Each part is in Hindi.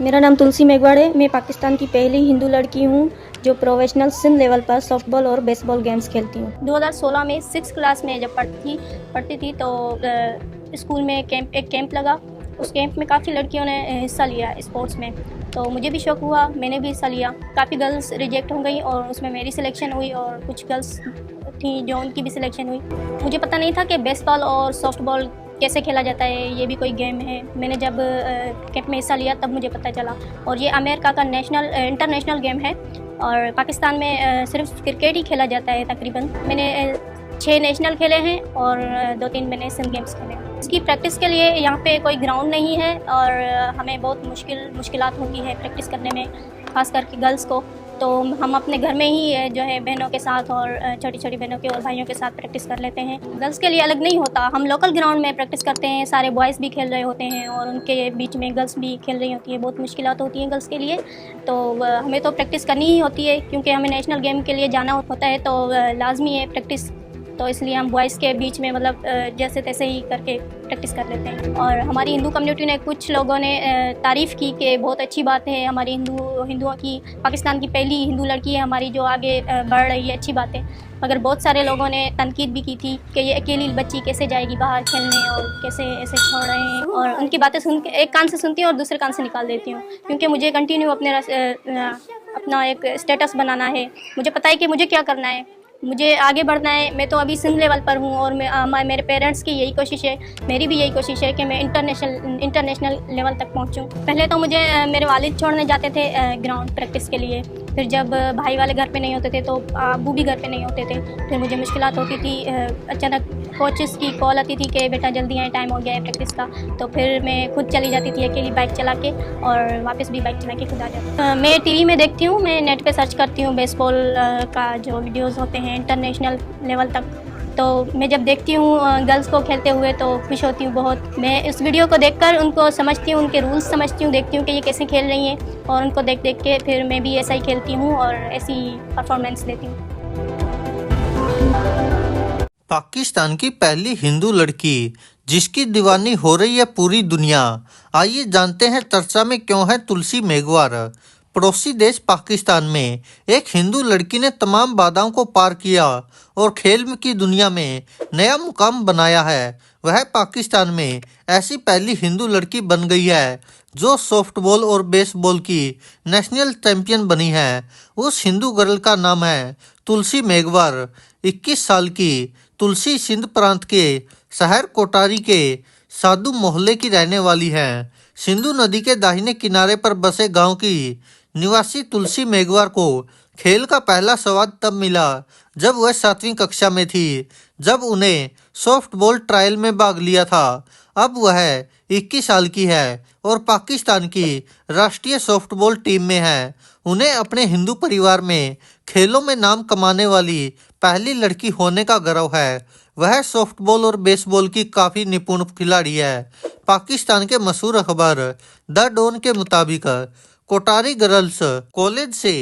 मेरा नाम तुलसी मेघवाड़ है। मैं पाकिस्तान की पहली हिंदू लड़की हूँ जो प्रोफेशनल सिंध लेवल पर सॉफ्टबॉल और बेसबॉल गेम्स खेलती हूँ। 2016 में 6th क्लास में जब पढ़ती थी तो स्कूल में एक कैंप लगा। उस कैंप में काफ़ी लड़कियों ने हिस्सा लिया स्पोर्ट्स में, तो मुझे भी शौक़ हुआ, मैंने भी हिस्सा लिया। काफ़ी गर्ल्स रिजेक्ट हो गई और उसमें मेरी सिलेक्शन हुई और कुछ गर्ल्स थी जो उनकी भी सिलेक्शन हुई। मुझे पता नहीं था कि बेसबॉल और सॉफ्टबॉल कैसे खेला जाता है, ये भी कोई गेम है। मैंने जब कैंप में हिस्सा लिया तब मुझे पता चला। और ये अमेरिका का इंटरनेशनल गेम है और पाकिस्तान में सिर्फ क्रिकेट ही खेला जाता है तकरीबन। मैंने 6 नेशनल खेले हैं और 2-3 मैंने एशियन गेम्स खेले हैं। इसकी प्रैक्टिस के लिए यहाँ पे कोई ग्राउंड नहीं है और हमें बहुत मुश्किलात होती है प्रैक्टिस करने में, ख़ास करके गर्ल्स को। तो हम अपने घर में ही जो है बहनों के साथ और छोटी छोटी बहनों के और भाइयों के साथ प्रैक्टिस कर लेते हैं। गर्ल्स के लिए अलग नहीं होता, हम लोकल ग्राउंड में प्रैक्टिस करते हैं। सारे बॉयज़ भी खेल रहे होते हैं और उनके बीच में गर्ल्स भी खेल रही होती है। बहुत मुश्किलात होती हैं गर्ल्स के लिए, तो हमें तो प्रैक्टिस करनी ही होती है क्योंकि हमें नेशनल गेम के लिए जाना होता है, तो लाजमी है प्रैक्टिस। तो इसलिए हम बॉयज़ के बीच में मतलब जैसे तैसे ही करके प्रैक्टिस कर लेते हैं। और हमारी हिंदू कम्युनिटी ने कुछ लोगों ने तारीफ़ की कि बहुत अच्छी बात है, हमारी हिंदुओं की, पाकिस्तान की पहली हिंदू लड़की है हमारी जो आगे बढ़ रही है, अच्छी बात है। मगर बहुत सारे लोगों ने तनकीद भी की थी कि ये अकेली बच्ची कैसे जाएगी बाहर खेलने और कैसे ऐसे छोड़ रहे हैं। और उनकी बातें सुन के एक कान से सुनती हूँ और दूसरे कान से निकाल देती हूँ, क्योंकि मुझे कंटिन्यू अपना एक स्टेटस बनाना है। मुझे पता है कि मुझे क्या करना है, मुझे आगे बढ़ना है। मैं तो अभी सिंध लेवल पर हूँ और मेरे पेरेंट्स की यही कोशिश है, मेरी भी यही कोशिश है कि मैं इंटरनेशनल लेवल तक पहुँचूँ। पहले तो मुझे मेरे वालिद छोड़ने जाते थे ग्राउंड प्रैक्टिस के लिए, फिर जब भाई वाले घर पे नहीं होते थे तो अब्बू भी घर पे नहीं होते थे, फिर मुझे मुश्किलात होती थी। अचानक कोचेस की कॉल आती थी कि बेटा जल्दी आए, टाइम हो गया है प्रैक्टिस का, तो फिर मैं खुद चली जाती थी अकेली बाइक चला के और वापस भी बाइक चला के खुद आ जाती। मैं टीवी में देखती हूँ, मैं नेट पे सर्च करती हूँ बेसबॉल का जो वीडियोज़ होते हैं इंटरनेशनल लेवल तक, तो मैं जब देखती हूँ गर्ल्स को खेलते हुए तो खुश होती हूँ बहुत। मैं इस वीडियो को देखकर उनको समझती हूँ, उनके रूल्स समझती हूँ, देखती हूँ कि ये कैसे खेल रही हैं और उनको देख देख के फिर मैं भी ऐसा ही खेलती हूँ और ऐसी परफॉर्मेंस देती हूँ। पाकिस्तान की पहली हिंदू लड़की जिसकी दीवानी हो रही है पूरी दुनिया। आइए जानते हैं चर्चा में क्यों है तुलसी मेघवार। पड़ोसी देश पाकिस्तान में एक हिंदू लड़की ने तमाम बाधाओं को पार किया और खेल की दुनिया में नया मुकाम बनाया है। वह पाकिस्तान में ऐसी पहली हिंदू लड़की बन गई है जो सॉफ्टबॉल और बेसबॉल की नेशनल चैंपियन बनी है। उस हिंदू गर्ल का नाम है तुलसी मेघवार। 21 साल की तुलसी सिंध प्रांत के शहर कोटारी के साधु मोहल्ले की रहने वाली है। सिंधु नदी के दाहिने किनारे पर बसे गांव की निवासी तुलसी मेघवार को खेल का पहला स्वाद तब मिला जब वह 7वीं कक्षा में थी, जब उन्हें सॉफ्टबॉल ट्रायल में भाग लिया था। अब वह 21 साल की है और पाकिस्तान की राष्ट्रीय सॉफ्टबॉल टीम में है। उन्हें अपने हिंदू परिवार में खेलों में नाम कमाने वाली पहली लड़की होने का गर्व है। वह सॉफ्टबॉल और बेसबॉल की काफ़ी निपुण खिलाड़ी है। पाकिस्तान के मशहूर अखबार द डॉन के मुताबिक कोटारी गर्ल्स कॉलेज से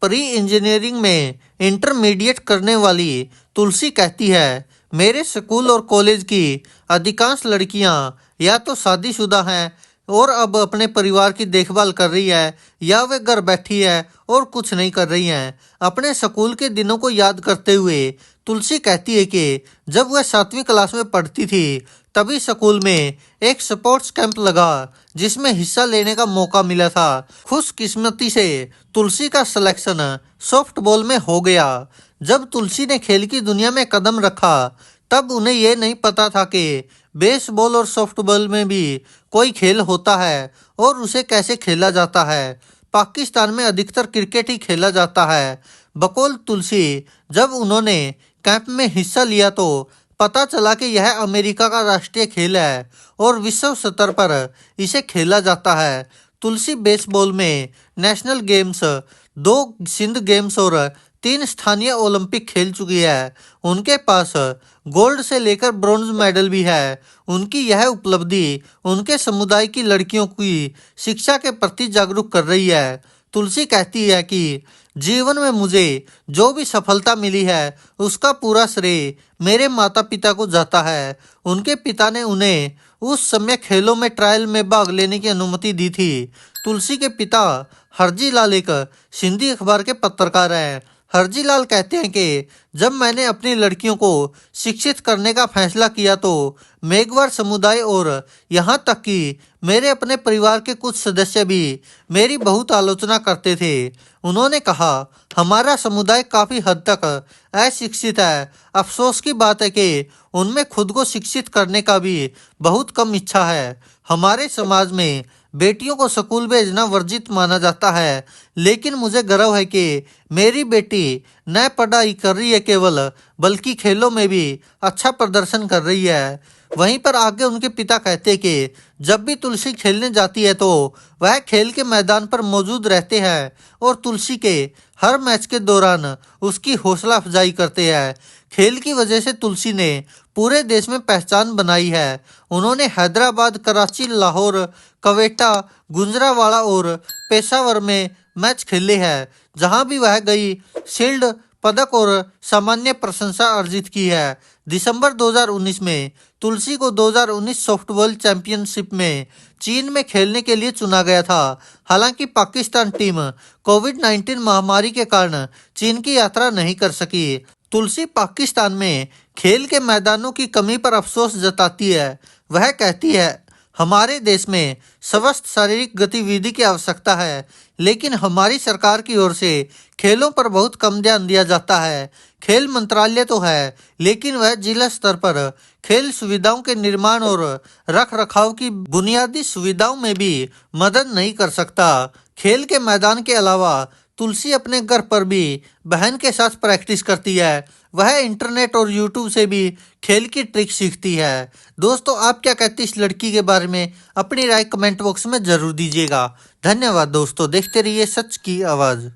प्री इंजीनियरिंग में इंटरमीडिएट करने वाली तुलसी कहती है, मेरे स्कूल और कॉलेज की अधिकांश लड़कियां या तो शादीशुदा हैं और अब अपने परिवार की देखभाल कर रही है, या वे घर बैठी है और कुछ नहीं कर रही हैं। अपने स्कूल के दिनों को याद करते हुए तुलसी कहती है कि जब वह 7वीं क्लास में पढ़ती थी तभी स्कूल में एक स्पोर्ट्स कैंप लगा जिसमें हिस्सा लेने का मौका मिला था। खुशकिस्मती से तुलसी का सिलेक्शन सॉफ्टबॉल में हो गया। जब तुलसी ने खेल की दुनिया में कदम रखा तब उन्हें यह नहीं पता था कि बेसबॉल और सॉफ्टबॉल में भी कोई खेल होता है और उसे कैसे खेला जाता है। पाकिस्तान में अधिकतर क्रिकेट ही खेला जाता है। बकौल तुलसी, जब उन्होंने कैंप में हिस्सा लिया तो पता चला कि यह अमेरिका का राष्ट्रीय खेल है और विश्व स्तर पर इसे खेला जाता है। तुलसी बेसबॉल में नेशनल गेम्स, 2 सिंध गेम्स और 3 स्थानीय ओलंपिक खेल चुकी है। उनके पास गोल्ड से लेकर ब्रॉन्ज मेडल भी है। उनकी यह उपलब्धि उनके समुदाय की लड़कियों की शिक्षा के प्रति जागरूक कर रही है। तुलसी कहती है कि जीवन में मुझे जो भी सफलता मिली है उसका पूरा श्रेय मेरे माता पिता को जाता है। उनके पिता ने उन्हें उस समय खेलों में ट्रायल में भाग लेने की अनुमति दी थी। तुलसी के पिता हरजी लाल एक सिंधी अखबार के पत्रकार हैं। हरजी लाल कहते हैं कि जब मैंने अपनी लड़कियों को शिक्षित करने का फैसला किया तो मेघवार समुदाय और यहाँ तक कि मेरे अपने परिवार के कुछ सदस्य भी मेरी बहुत आलोचना करते थे। उन्होंने कहा, हमारा समुदाय काफ़ी हद तक अशिक्षित है। अफसोस की बात है कि उनमें खुद को शिक्षित करने का भी बहुत कम इच्छा है। हमारे समाज में बेटियों को स्कूल भेजना वर्जित माना जाता है, लेकिन मुझे गर्व है कि मेरी बेटी न पढ़ाई कर रही है केवल, बल्कि खेलों में भी अच्छा प्रदर्शन कर रही है। वहीं पर आगे उनके पिता कहते कि जब भी तुलसी खेलने जाती है तो वह खेल के मैदान पर मौजूद रहते हैं और तुलसी के हर मैच के दौरान उसकी हौसला अफजाई करते हैं। खेल की वजह से तुलसी ने पूरे देश में पहचान बनाई है। उन्होंने हैदराबाद, कराची, लाहौर, क्वेटा, गुजरांवाला और पेशावर में मैच खेले हैं। जहां भी वह गई शील्ड, पदक और सामान्य प्रशंसा अर्जित की है। दिसंबर 2019 में तुलसी को 2019 सॉफ्टबॉल चैंपियनशिप में चीन में खेलने के लिए चुना गया था। हालांकि पाकिस्तान टीम कोविड-19 महामारी के कारण चीन की यात्रा नहीं कर सकी। तुलसी पाकिस्तान में खेल के मैदानों की कमी पर अफसोस जताती है। वह कहती है, हमारे देश में स्वस्थ शारीरिक गतिविधि की आवश्यकता है, लेकिन हमारी सरकार की ओर से खेलों पर बहुत कम ध्यान दिया जाता है। खेल मंत्रालय तो है, लेकिन वह जिला स्तर पर खेल सुविधाओं के निर्माण और रख रखाव की बुनियादी सुविधाओं में भी मदद नहीं कर सकता। खेल के मैदान के अलावा तुलसी अपने घर पर भी बहन के साथ प्रैक्टिस करती है। वह इंटरनेट और यूट्यूब से भी खेल की ट्रिक सीखती है। दोस्तों, आप क्या कहते हैं इस लड़की के बारे में? अपनी राय कमेंट बॉक्स में जरूर दीजिएगा। धन्यवाद दोस्तों, देखते रहिए सच की आवाज़।